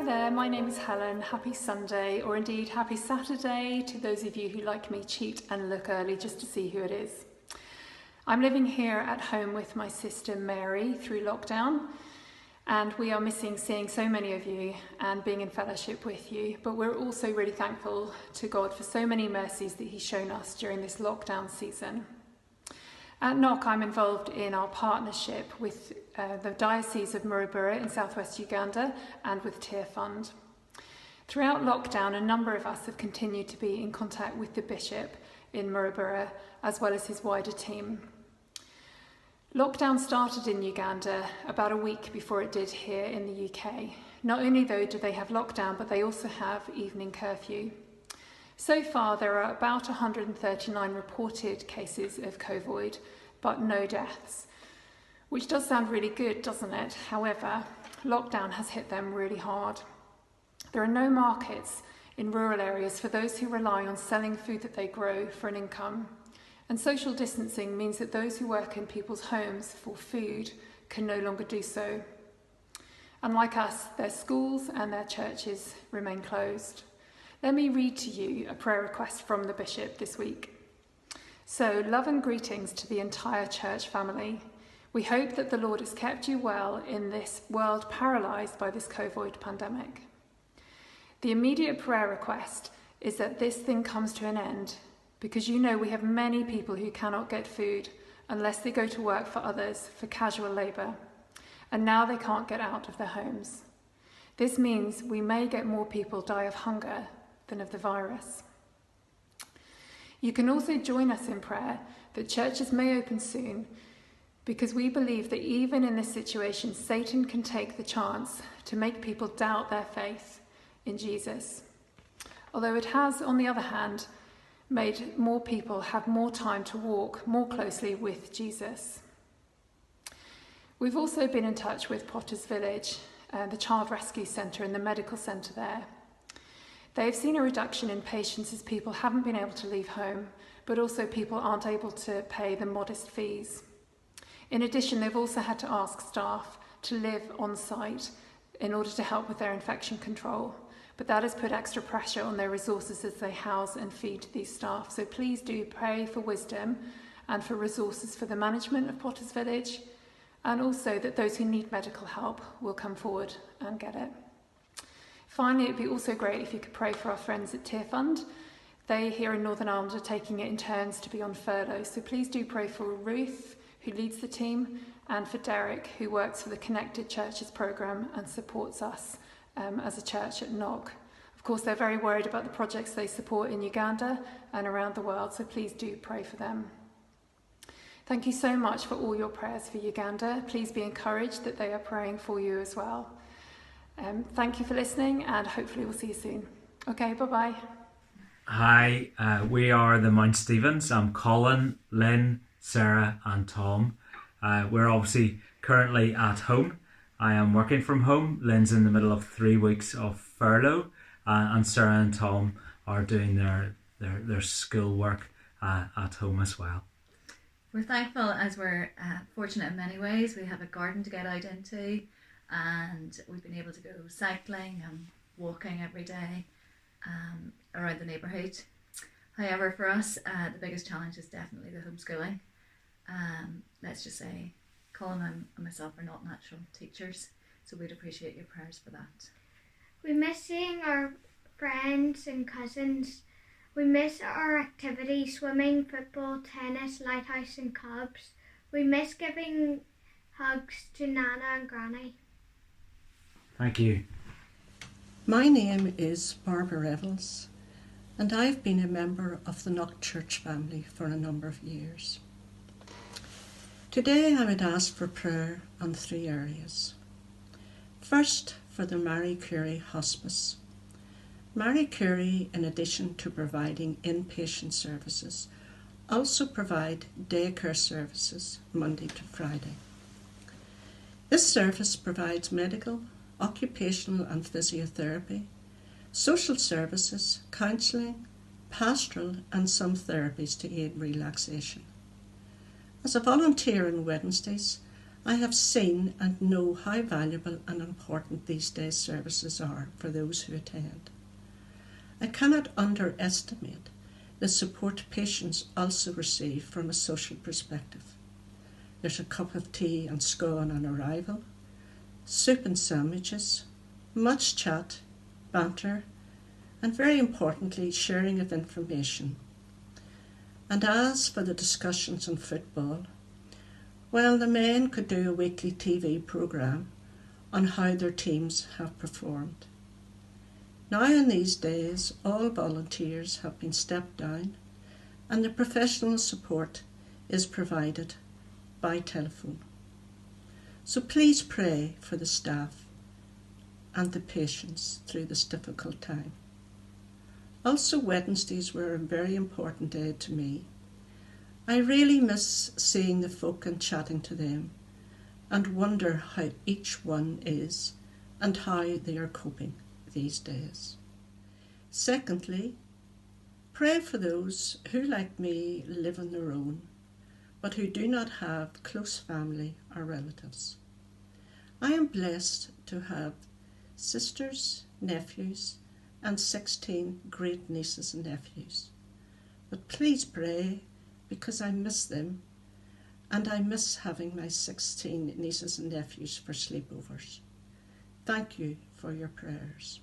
there, my name is Helen. Happy Sunday, or indeed happy Saturday to those of you who, like me, cheat and look early just to see who it is. I'm living here at home with my sister Mary through lockdown, and we are missing seeing so many of you and being in fellowship with you, but we're also really thankful to God for so many mercies that He's shown us during this lockdown season. At Knock, I'm involved in our partnership with the Diocese of Murubura in southwest Uganda and with Tear Fund. Throughout lockdown, a number of us have continued to be in contact with the Bishop in Murubura, as well as his wider team. Lockdown started in Uganda about a week before it did here in the UK. Not only though do they have lockdown, but they also have evening curfew. So far, there are about 139 reported cases of COVID, but no deaths, which does sound really good, doesn't it? However, lockdown has hit them really hard. There are no markets in rural areas for those who rely on selling food that they grow for an income. And social distancing means that those who work in people's homes for food can no longer do so. Unlike us, their schools and their churches remain closed. Let me read to you a prayer request from the Bishop this week. So, love and greetings to the entire church family. We hope that the Lord has kept you well in this world paralysed by this COVID pandemic. The immediate prayer request is that this thing comes to an end, because you know we have many people who cannot get food unless they go to work for others for casual labour, and now they can't get out of their homes. This means we may get more people die of hunger than of the virus. You can also join us in prayer that churches may open soon, because we believe that even in this situation, Satan can take the chance to make people doubt their faith in Jesus. Although it has, on the other hand, made more people have more time to walk more closely with Jesus. We've also been in touch with Potters Village, the Child Rescue Centre and the medical centre there. They've seen a reduction in patients as people haven't been able to leave home, but also people aren't able to pay the modest fees. In addition, they've also had to ask staff to live on site in order to help with their infection control. But that has put extra pressure on their resources as they house and feed these staff. So please do pray for wisdom and for resources for the management of Potters Village, and also that those who need medical help will come forward and get it. Finally, it would be also great if you could pray for our friends at Tear Fund. They here in Northern Ireland are taking it in turns to be on furlough. So please do pray for Ruth, who leads the team, and for Derek, who works for the Connected Churches programme and supports us as a church at Knock. Of course, they're very worried about the projects they support in Uganda and around the world, so please do pray for them. Thank you so much for all your prayers for Uganda. Please be encouraged that they are praying for you as well. Thank you for listening, and hopefully we'll see you soon. Okay, bye-bye. Hi, we are the Mount Stevens. I'm Colin, Lynn, Sarah and Tom. We're obviously currently at home. I am working from home. Lynn's in the middle of 3 weeks of furlough, and Sarah and Tom are doing their school work at home as well. We're thankful as we're fortunate in many ways. We have a garden to get out into, and we've been able to go cycling and walking every day around the neighbourhood. However, for us, the biggest challenge is definitely the homeschooling. Let's just say Colin and myself are not natural teachers, so we'd appreciate your prayers for that. We miss seeing our friends and cousins. We miss our activities, swimming, football, tennis, lighthouse and clubs. We miss giving hugs to Nana and Granny. Thank you. My name is Barbara Evans, and I've been a member of the Knock Church family for a number of years. Today I would ask for prayer on 3 areas. First, for the Marie Curie Hospice. Marie Curie, in addition to providing inpatient services, also provide daycare services Monday to Friday. This service provides medical, occupational and physiotherapy, social services, counselling, pastoral and some therapies to aid relaxation. As a volunteer on Wednesdays, I have seen and know how valuable and important these days services are for those who attend. I cannot underestimate the support patients also receive from a social perspective. There's a cup of tea and scone on arrival, soup and sandwiches, much chat, banter, and very importantly, sharing of information. And as for the discussions on football, well, the men could do a weekly TV programme on how their teams have performed. Now in these days, all volunteers have been stepped down and the professional support is provided by telephone. So please pray for the staff and the patients through this difficult time. Also, Wednesdays were a very important day to me. I really miss seeing the folk and chatting to them and wonder how each one is and how they are coping these days. Secondly, pray for those who, like me, live on their own, but who do not have close family or relatives. I am blessed to have sisters, nephews, and 16 great nieces and nephews. But please pray, because I miss them, and I miss having my 16 nieces and nephews for sleepovers. Thank you for your prayers.